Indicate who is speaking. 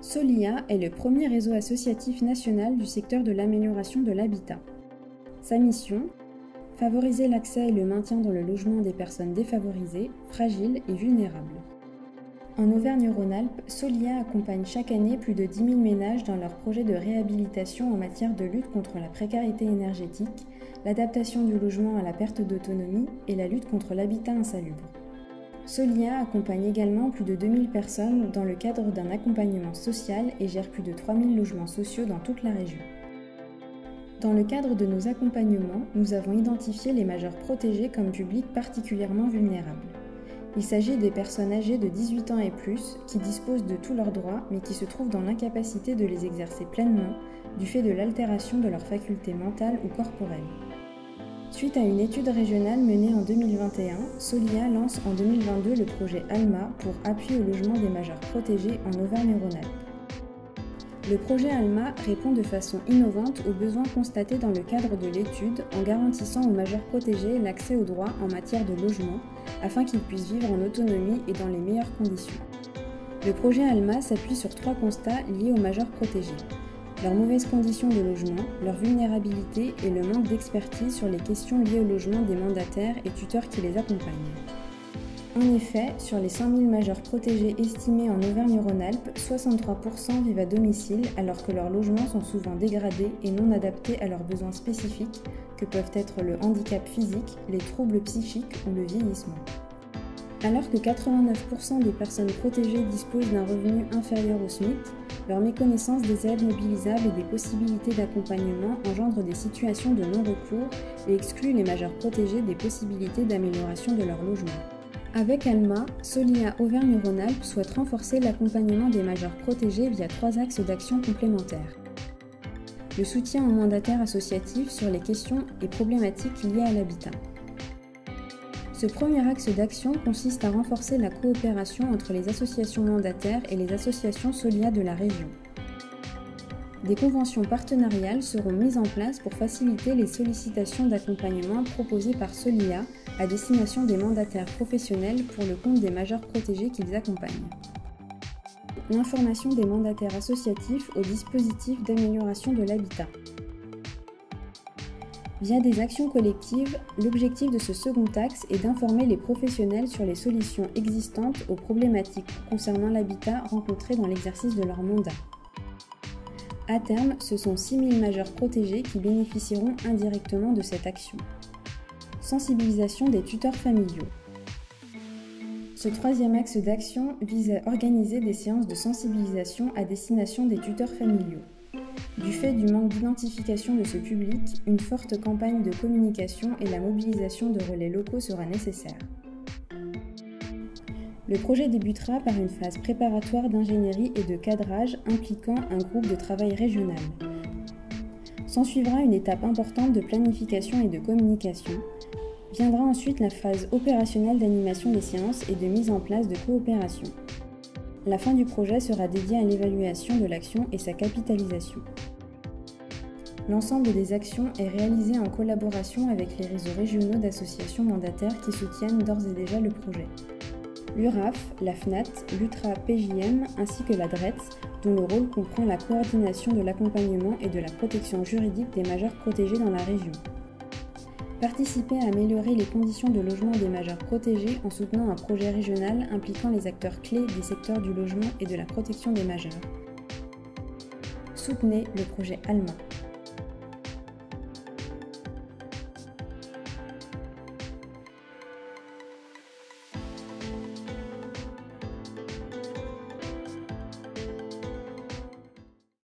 Speaker 1: Solia est le premier réseau associatif national du secteur de l'amélioration de l'habitat. Sa mission : favoriser l'accès et le maintien dans le logement des personnes défavorisées, fragiles et vulnérables. En Auvergne-Rhône-Alpes, Solia accompagne chaque année plus de 10 000 ménages dans leurs projets de réhabilitation en matière de lutte contre la précarité énergétique, l'adaptation du logement à la perte d'autonomie et la lutte contre l'habitat insalubre. Solia accompagne également plus de 2000 personnes dans le cadre d'un accompagnement social et gère plus de 3000 logements sociaux dans toute la région. Dans le cadre de nos accompagnements, nous avons identifié les majeurs protégés comme publics particulièrement vulnérables. Il s'agit des personnes âgées de 18 ans et plus qui disposent de tous leurs droits mais qui se trouvent dans l'incapacité de les exercer pleinement du fait de l'altération de leurs facultés mentales ou corporelles. Suite à une étude régionale menée en 2021, Solia lance en 2022 le projet ALMA pour appui au logement des majeurs protégés en Auvergne-Rhône-Alpes. Le projet ALMA répond de façon innovante aux besoins constatés dans le cadre de l'étude en garantissant aux majeurs protégés l'accès aux droits en matière de logement afin qu'ils puissent vivre en autonomie et dans les meilleures conditions. Le projet ALMA s'appuie sur 3 constats liés aux majeurs protégés: leurs mauvaises conditions de logement, leur vulnérabilité et le manque d'expertise sur les questions liées au logement des mandataires et tuteurs qui les accompagnent. En effet, sur les 100 000 majeurs protégés estimés en Auvergne-Rhône-Alpes, 63% vivent à domicile alors que leurs logements sont souvent dégradés et non adaptés à leurs besoins spécifiques que peuvent être le handicap physique, les troubles psychiques ou le vieillissement. Alors que 89% des personnes protégées disposent d'un revenu inférieur au SMIC, leur méconnaissance des aides mobilisables et des possibilités d'accompagnement engendre des situations de non-recours et exclut les majeurs protégés des possibilités d'amélioration de leur logement. Avec ALMA, Solia Auvergne-Rhône-Alpes souhaite renforcer l'accompagnement des majeurs protégés via 3 axes d'action complémentaires. Le soutien aux mandataires associatifs sur les questions et problématiques liées à l'habitat. Ce premier axe d'action consiste à renforcer la coopération entre les associations mandataires et les associations Solia de la région. Des conventions partenariales seront mises en place pour faciliter les sollicitations d'accompagnement proposées par Solia à destination des mandataires professionnels pour le compte des majeurs protégés qu'ils accompagnent. L'information des mandataires associatifs au dispositif d'amélioration de l'habitat. Via des actions collectives, l'objectif de ce second axe est d'informer les professionnels sur les solutions existantes aux problématiques concernant l'habitat rencontrées dans l'exercice de leur mandat. À terme, ce sont 6 000 majeurs protégés qui bénéficieront indirectement de cette action. Sensibilisation des tuteurs familiaux. Ce troisième axe d'action vise à organiser des séances de sensibilisation à destination des tuteurs familiaux. Du fait du manque d'identification de ce public, une forte campagne de communication et la mobilisation de relais locaux sera nécessaire. Le projet débutera par une phase préparatoire d'ingénierie et de cadrage impliquant un groupe de travail régional. S'ensuivra une étape importante de planification et de communication. Viendra ensuite la phase opérationnelle d'animation des séances et de mise en place de coopération. La fin du projet sera dédiée à l'évaluation de l'action et sa capitalisation. L'ensemble des actions est réalisé en collaboration avec les réseaux régionaux d'associations mandataires qui soutiennent d'ores et déjà le projet. L'URAF, la FNAT, l'UTRA-PJM ainsi que la DRETS, dont le rôle comprend la coordination de l'accompagnement et de la protection juridique des majeurs protégés dans la région. Participer à améliorer les conditions de logement des majeurs protégés en soutenant un projet régional impliquant les acteurs clés des secteurs du logement et de la protection des majeurs. Soutenez le projet ALMA.